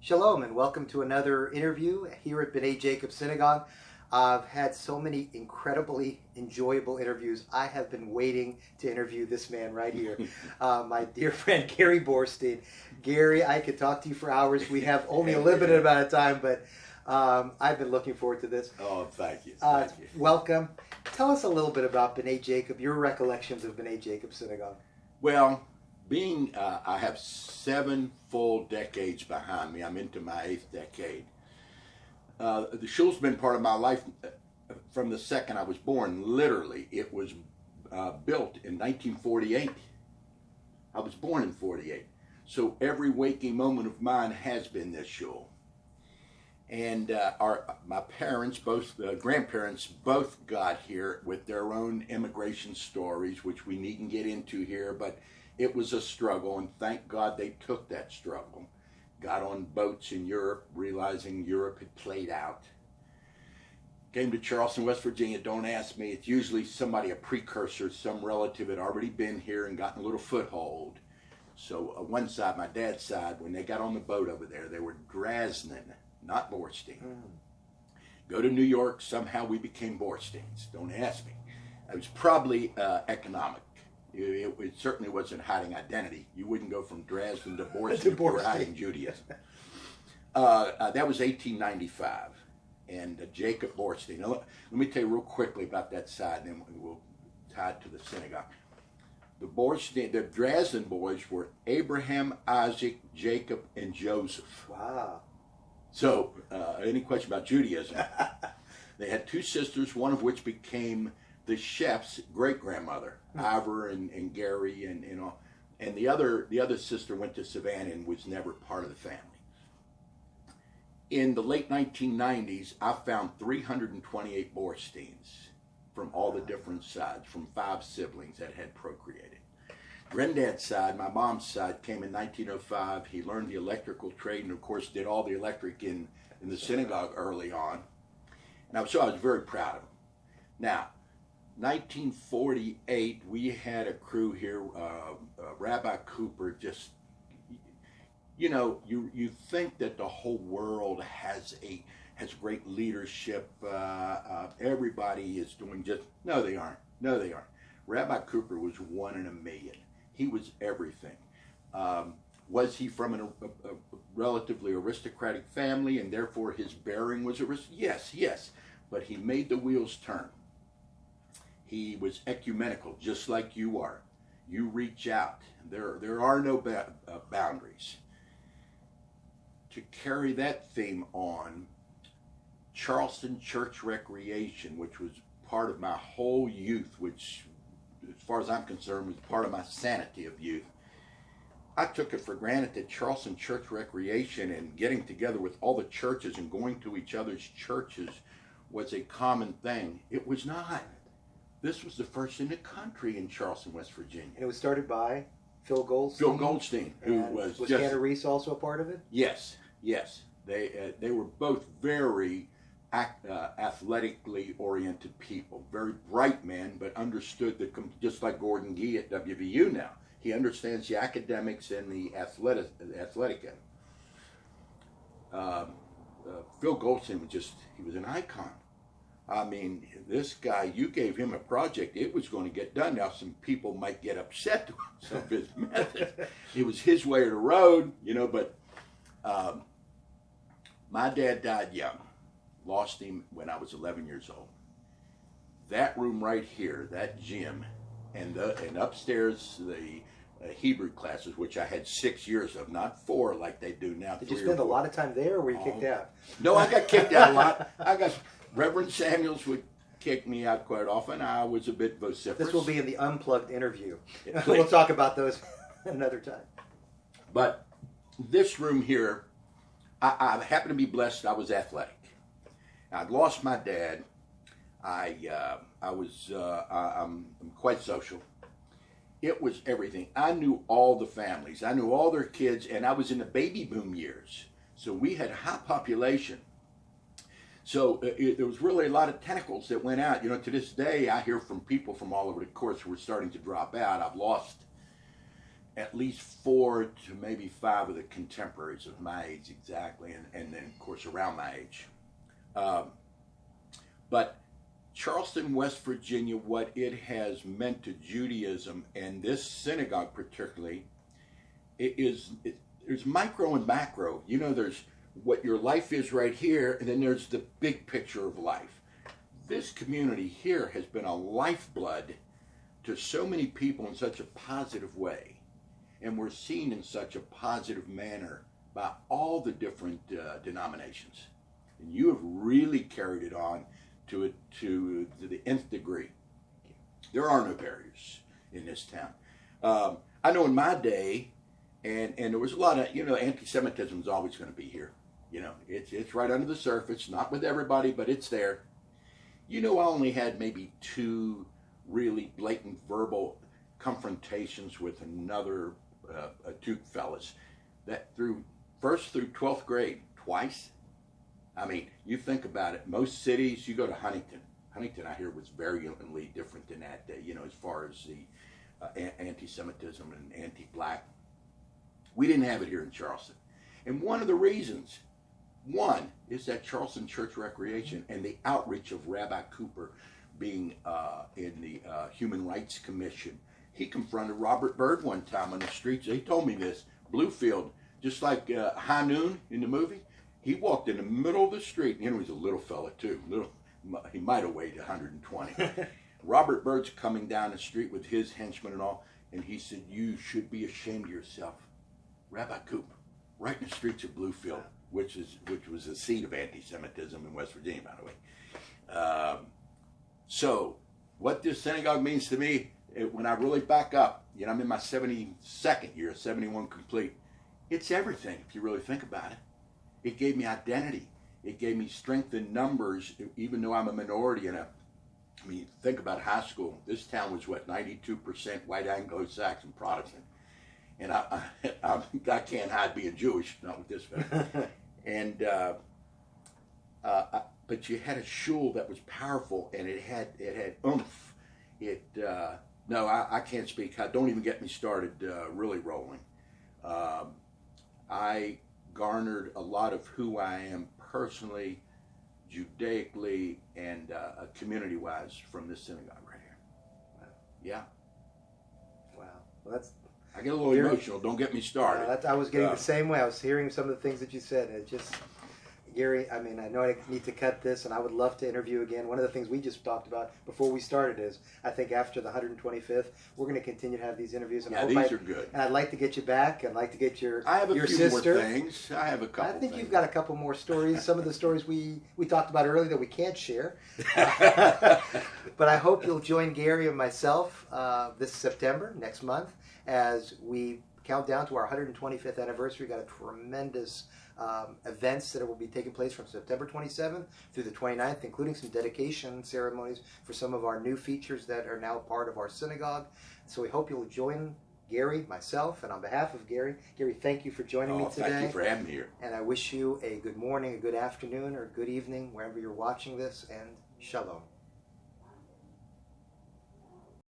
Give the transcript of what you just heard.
Shalom and welcome to another interview here at B'nai Jacob Synagogue. I've had so many incredibly enjoyable interviews. I have been waiting to interview this man right here, my dear friend Gary Borstein. Gary, I could talk to you for hours. We have only a limited amount of time, but I've been looking forward to this. Oh, thank you. Thank you. Welcome. Tell us a little bit about B'nai Jacob, your recollections of B'nai Jacob Synagogue. Well, I have 7 full decades behind me. I'm into my 8th decade. The shul's been part of my life from the second I was born. Literally, it was built in 1948. I was born in 48. So every waking moment of mine has been this shul. And my parents, both grandparents, both got here with their own immigration stories, which we needn't get into here, but it was a struggle, and thank God they took that struggle. Got on boats in Europe, realizing Europe had played out. Came to Charleston, West Virginia. Don't ask me. It's usually somebody, a precursor, some relative had already been here and gotten a little foothold. So one side, my dad's side, when they got on the boat over there, they were Dresden, not Borstein. Go to New York, somehow we became Borsteins. Don't ask me. It was probably economic. It certainly wasn't hiding identity. You wouldn't go from Dresden to Borstein if you were hiding Judaism. That was 1895, and Jacob Borstein. Now, let me tell you real quickly about that side, and then we'll tie it to the synagogue. The Dresden boys were Abraham, Isaac, Jacob, and Joseph. Wow. So, any question about Judaism? They had 2 sisters, one of which became the chef's great-grandmother, Ivor and Gary, and all. And the other sister went to Savannah and was never part of the family. In the late 1990s, I found 328 Borsteins from all the different sides, from 5 siblings that had procreated. Granddad's side, my mom's side, came in 1905. He learned the electrical trade and, of course, did all the electric in the synagogue early on. And I was very proud of him. Now, 1948, we had a crew here, Rabbi Cooper, just, you think that the whole world has great leadership, everybody is doing no they aren't. Rabbi Cooper was 1 in a million. He was everything. Was he from a relatively aristocratic family and therefore his bearing was aristocratic? Yes, but he made the wheels turn. He was ecumenical, just like you are. You reach out. There are no boundaries. To carry that theme on, Charleston Church Recreation, which was part of my whole youth, which, as far as I'm concerned, was part of my sanity of youth. I took it for granted that Charleston Church Recreation and getting together with all the churches and going to each other's churches was a common thing. It was not. This was the first in the country in Charleston, West Virginia. And it was started by Phil Goldstein. Phil Goldstein, who was just... Hannah Reese also a part of it? Yes. They were both very athletically oriented people. Very bright men, but understood just like Gordon Gee at WVU now. He understands the academics and the athletic end. Phil Goldstein he was an icon. I mean, this guy, you gave him a project, it was going to get done. Now, some people might get upset with some of his methods. It was his way or the road, but my dad died young. Lost him when I was 11 years old. That room right here, that gym, and upstairs the Hebrew classes, which I had 6 years of, not 4 like they do now. Did you spend a lot of time there, or were you kicked out? No, I got kicked out a lot. Reverend Samuels would kick me out quite often. I was a bit vociferous. This will be in the unplugged interview. We'll talk about those another time. But this room here, I happened to be blessed. I was athletic. I'd lost my dad. I'm quite social. It was everything. I knew all the families. I knew all their kids, and I was in the baby boom years. So we had high population. So there was really a lot of tentacles that went out. To this day, I hear from people from all over the course who are starting to drop out. I've lost at least 4 to maybe 5 of the contemporaries of my age exactly, and then of course around my age. But Charleston, West Virginia, what it has meant to Judaism, and this synagogue particularly, there's micro and macro. You know, there's what your life is right here, and then there's the big picture of life. This community here has been a lifeblood to so many people in such a positive way, and we're seen in such a positive manner by all the different denominations. And you have really carried it on to the nth degree. There are no barriers in this town. I know in my day, and there was a lot of, anti-Semitism is always going to be here. It's right under the surface, not with everybody, but it's there. I only had maybe 2 really blatant verbal confrontations with another 2 fellas that through 1st through 12th grade, twice. I mean, you think about it, most cities, you go to Huntington. Huntington, I hear, was virulently different than that day, as far as the anti-Semitism and anti-black. We didn't have it here in Charleston. And one of the reasons, one, is that Charleston Church Recreation and the outreach of Rabbi Cooper being in the Human Rights Commission. He confronted Robert Byrd one time on the streets. He told me this. Bluefield, just like High Noon in the movie, he walked in the middle of the street. He was a little fella too. He might have weighed 120. Robert Byrd's coming down the street with his henchmen and all, and he said, "You should be ashamed of yourself." Rabbi Cooper, right in the streets of Bluefield, which was the seat of anti-Semitism in West Virginia, by the way. So, what this synagogue means to me, when I really back up, I'm in my 72nd year, 71 complete. It's everything if you really think about it. It gave me identity. It gave me strength in numbers, even though I'm a minority think about high school. This town was 92% white Anglo-Saxon Protestant. And I can't hide being Jewish, not with this family. And but you had a shul that was powerful, and it had oomph. No, I can't speak. Don't even get me started really rolling. I garnered a lot of who I am personally, Judaically, and community-wise from this synagogue right here. Wow. Yeah. Wow. Well, that's. I get a little emotional. Don't get me started. I was getting the same way. I was hearing some of the things that you said, and it just. Gary, I know I need to cut this, and I would love to interview again. One of the things we just talked about before we started is, I think after the 125th, we're going to continue to have these interviews. And these are good. And I'd like to get you back. I'd like to get your sister. I have a few more things. I have a couple. I think you've got a couple more stories. Some of the stories we talked about earlier that we can't share. But I hope you'll join Gary and myself this September, next month, as we count down to our 125th anniversary. We've got a tremendous events that will be taking place from September 27th through the 29th, including some dedication ceremonies for some of our new features that are now part of our synagogue. So we hope you'll join Gary, myself, and on behalf of Gary, thank you for joining me today. Thank you for having me here. And I wish you a good morning, a good afternoon, or a good evening, wherever you're watching this, and shalom.